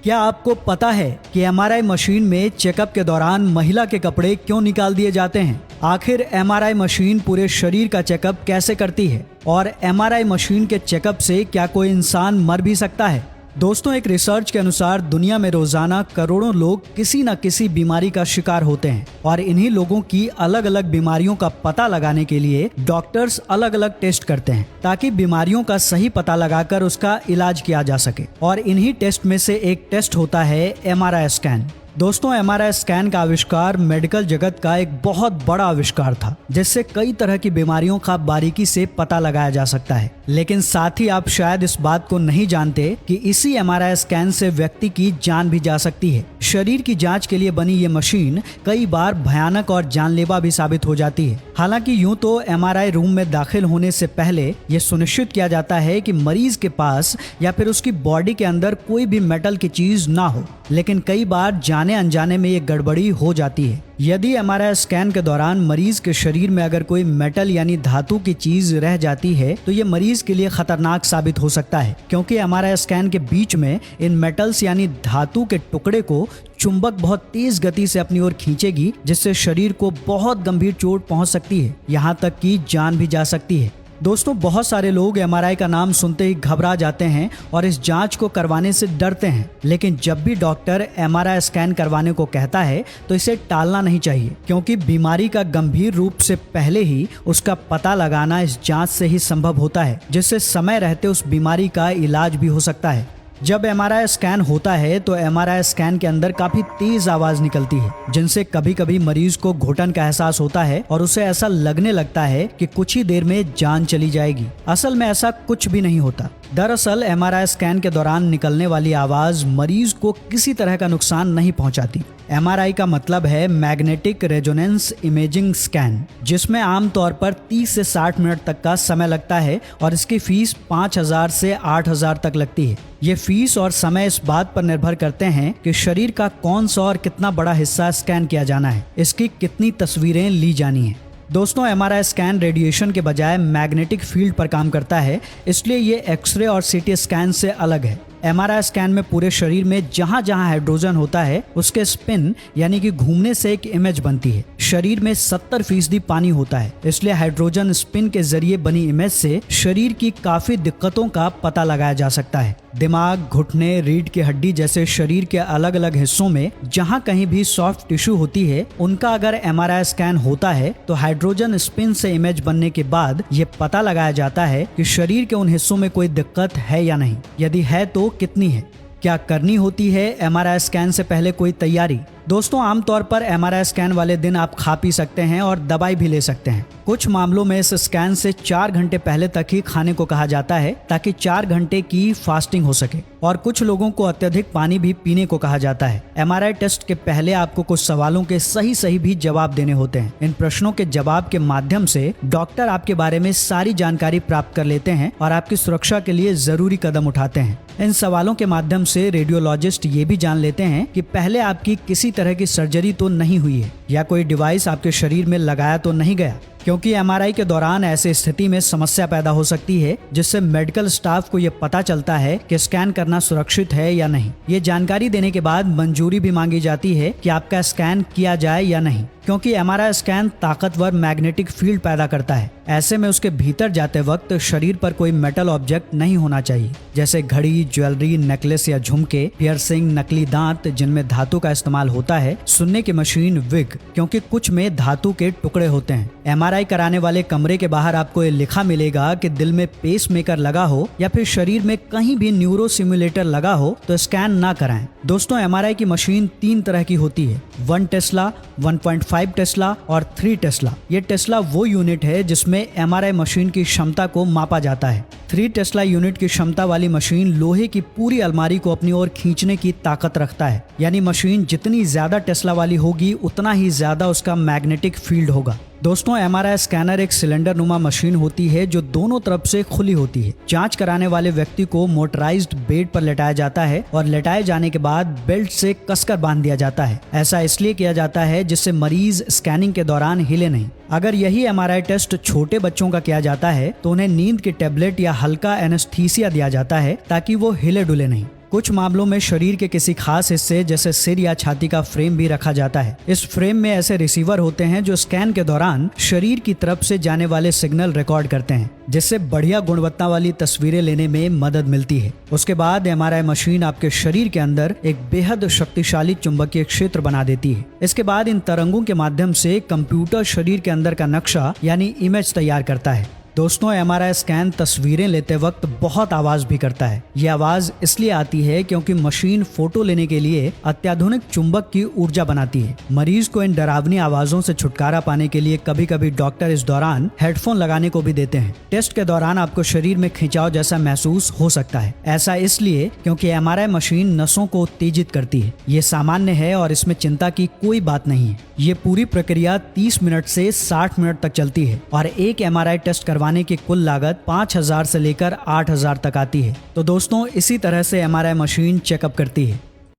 क्या आपको पता है कि एमआरआई मशीन में चेकअप के दौरान महिला के कपड़े क्यों निकाल दिए जाते हैं? आखिर एमआरआई मशीन पूरे शरीर का चेकअप कैसे करती है और एमआरआई मशीन के चेकअप से क्या कोई इंसान मर भी सकता है? दोस्तों, एक रिसर्च के अनुसार दुनिया में रोजाना करोड़ों लोग किसी न किसी बीमारी का शिकार होते हैं और इन्हीं लोगों की अलग अलग बीमारियों का पता लगाने के लिए डॉक्टर्स अलग अलग टेस्ट करते हैं ताकि बीमारियों का सही पता लगाकर उसका इलाज किया जा सके। और इन्हीं टेस्ट में से एक टेस्ट होता है एमआरआई स्कैन। दोस्तों, एमआरआई स्कैन का आविष्कार मेडिकल जगत का एक बहुत बड़ा आविष्कार था, जिससे कई तरह की बीमारियों का बारीकी से पता लगाया जा सकता है। लेकिन साथ ही आप शायद इस बात को नहीं जानते कि इसी एमआरआई स्कैन से व्यक्ति की जान भी जा सकती है। शरीर की जांच के लिए बनी ये मशीन कई बार भयानक और जानलेवा भी साबित हो जाती है। हालांकि यूं तो एमआरआई रूम में दाखिल होने से पहले ये सुनिश्चित किया जाता है कि मरीज के पास या फिर उसकी बॉडी के अंदर कोई भी मेटल की चीज ना हो, लेकिन कई बार जाने अनजाने में ये गड़बड़ी हो जाती है। यदि एमआरआई स्कैन के दौरान मरीज के शरीर में अगर कोई मेटल यानी धातु की चीज रह जाती है तो ये मरीज के लिए खतरनाक साबित हो सकता है, क्योंकि एमआरआई स्कैन के बीच में इन मेटल्स यानी धातु के टुकड़े को चुंबक बहुत तेज गति से अपनी ओर खींचेगी, जिससे शरीर को बहुत गंभीर चोट पहुंच सकती है, यहाँ तक कि जान भी जा सकती है। दोस्तों, बहुत सारे लोग एमआरआई का नाम सुनते ही घबरा जाते हैं और इस जांच को करवाने से डरते हैं, लेकिन जब भी डॉक्टर एमआरआई स्कैन करवाने को कहता है तो इसे टालना नहीं चाहिए, क्योंकि बीमारी का गंभीर रूप से पहले ही उसका पता लगाना इस जांच से ही संभव होता है, जिससे समय रहते उस बीमारी का इलाज भी हो सकता है। जब एमआरआई स्कैन होता है तो एमआरआई स्कैन के अंदर काफी तेज आवाज निकलती है, जिनसे कभी कभी मरीज को घुटन का एहसास होता है और उसे ऐसा लगने लगता है कि कुछ ही देर में जान चली जाएगी। असल में ऐसा कुछ भी नहीं होता। दरअसल एमआरआई स्कैन के दौरान निकलने वाली आवाज मरीज को किसी तरह का नुकसान नहीं पहुंचाती। एमआरआई का मतलब है मैग्नेटिक रेजोनेंस इमेजिंग स्कैन, जिसमें आमतौर पर 30 से 60 मिनट तक का समय लगता है और इसकी फीस 5,000 से 8,000 तक लगती है। ये फीस और समय इस बात पर निर्भर करते हैं कि शरीर का कौन सा और कितना बड़ा हिस्सा स्कैन किया जाना है, इसकी कितनी तस्वीरें ली जानी है। दोस्तों, एमआरआई स्कैन रेडिएशन के बजाय मैग्नेटिक फील्ड पर काम करता है, इसलिए ये एक्सरे और सीटी स्कैन से अलग है। एमआरआई स्कैन में पूरे शरीर में जहां जहां हाइड्रोजन होता है उसके स्पिन यानी कि घूमने से एक इमेज बनती है। शरीर में 70% पानी होता है, इसलिए हाइड्रोजन स्पिन के जरिए बनी इमेज से शरीर की काफी दिक्कतों का पता लगाया जा सकता है। दिमाग, घुटने, रीढ़ की हड्डी जैसे शरीर के अलग अलग हिस्सों में जहां कहीं भी सॉफ्ट टिश्यू होती है, उनका अगर एमआरआई स्कैन होता है तो हाइड्रोजन स्पिन से इमेज बनने के बाद ये पता लगाया जाता है कि शरीर के उन हिस्सों में कोई दिक्कत है या नहीं, यदि है तो कितनी है। क्या करनी होती है एमआरआई स्कैन से पहले कोई तैयारी? दोस्तों, आमतौर पर एमआरआई स्कैन वाले दिन आप खा पी सकते हैं और दवाई भी ले सकते हैं। कुछ मामलों में इस स्कैन से 4 घंटे पहले तक ही खाने को कहा जाता है ताकि 4 घंटे की फास्टिंग हो सके, और कुछ लोगों को अत्यधिक पानी भी पीने को कहा जाता है। एमआरआई टेस्ट के पहले आपको कुछ सवालों के सही भी जवाब देने होते हैं। इन प्रश्नों के जवाब के माध्यम से डॉक्टर आपके बारे में सारी जानकारी प्राप्त कर लेते हैं और आपकी सुरक्षा के लिए जरूरी कदम उठाते हैं। इन सवालों के माध्यम से रेडियोलॉजिस्ट ये भी जान लेते हैं कि पहले आपकी किसी तरह की सर्जरी तो नहीं हुई है या कोई डिवाइस आपके शरीर में लगाया तो नहीं गया, क्योंकि एमआरआई के दौरान ऐसी स्थिति में समस्या पैदा हो सकती है, जिससे मेडिकल स्टाफ को ये पता चलता है कि स्कैन करना सुरक्षित है या नहीं। ये जानकारी देने के बाद मंजूरी भी मांगी जाती है कि आपका स्कैन किया जाए या नहीं, क्योंकि एमआरआई स्कैन ताकतवर मैग्नेटिक फील्ड पैदा करता है। ऐसे में उसके भीतर जाते वक्त शरीर पर कोई मेटल ऑब्जेक्ट नहीं होना चाहिए, जैसे घड़ी, ज्वेलरी, नेकलेस या झुमके, पियर्सिंग, नकली दांत जिनमें धातु का इस्तेमाल होता है, सुनने की मशीन, विग, क्योंकि कुछ में धातु के टुकड़े होते हैं। एमआरआई कराने वाले कमरे के बाहर आपको ये लिखा मिलेगा कि दिल में पेसमेकर लगा हो या फिर शरीर में कहीं भी न्यूरो सिमुलेटर लगा हो तो स्कैन ना कराएं। दोस्तों, एमआरआई की मशीन 3 तरह की होती है, 1 टेस्ला, 1.5 टेस्ला और 3 टेस्ला। ये टेस्ला वो यूनिट है जिसमें एमआरआई मशीन की क्षमता को मापा जाता है। 3 टेस्ला यूनिट की क्षमता वाली मशीन लोहे की पूरी अलमारी को अपनी ओर खींचने की ताकत रखता है, यानी मशीन जितनी ज्यादा टेस्ला वाली होगी उतना ही ज्यादा उसका मैग्नेटिक फील्ड होगा। दोस्तों, एमआरआई स्कैनर एक सिलेंडर नुमा मशीन होती है जो दोनों तरफ से खुली होती है। जांच कराने वाले व्यक्ति को मोटराइज्ड बेड पर लेटाया जाता है और लेटाए जाने के बाद बेल्ट से कसकर बांध दिया जाता है। ऐसा इसलिए किया जाता है जिससे मरीज स्कैनिंग के दौरान हिले नहीं। अगर यही एमआरआई टेस्ट छोटे बच्चों का किया जाता है तो उन्हें नींद के टेबलेट या हल्का एनेस्थीसिया दिया जाता है ताकि वो हिले डुले नहीं। कुछ मामलों में शरीर के किसी खास हिस्से जैसे सिर या छाती का फ्रेम भी रखा जाता है। इस फ्रेम में ऐसे रिसीवर होते हैं जो स्कैन के दौरान शरीर की तरफ से जाने वाले सिग्नल रिकॉर्ड करते हैं, जिससे बढ़िया गुणवत्ता वाली तस्वीरें लेने में मदद मिलती है। उसके बाद एमआरआई मशीन आपके शरीर के अंदर एक बेहद शक्तिशाली चुंबकीय क्षेत्र बना देती है। इसके बाद इन तरंगों के माध्यम से कंप्यूटर शरीर के अंदर का नक्शा यानी इमेज तैयार करता है। दोस्तों, एमआरआई स्कैन तस्वीरें लेते वक्त बहुत आवाज भी करता है। ये आवाज इसलिए आती है क्योंकि मशीन फोटो लेने के लिए अत्याधुनिक चुंबक की ऊर्जा बनाती है। मरीज को इन डरावनी आवाजों से छुटकारा पाने के लिए कभी कभी डॉक्टर इस दौरान हेडफोन लगाने को भी देते हैं। टेस्ट के दौरान आपको शरीर में खिंचाव जैसा महसूस हो सकता है। ऐसा इसलिए क्योंकि एमआरआई मशीन नसों को उत्तेजित करती है। ये सामान्य है और इसमें चिंता की कोई बात नहीं है। ये पूरी प्रक्रिया 30 मिनट से 60 मिनट तक चलती है और एक एमआरआई टेस्ट करवाने की कुल लागत 5,000 से लेकर 8,000 तक आती है। तो दोस्तों, इसी तरह से एमआरआई मशीन चेकअप करती है।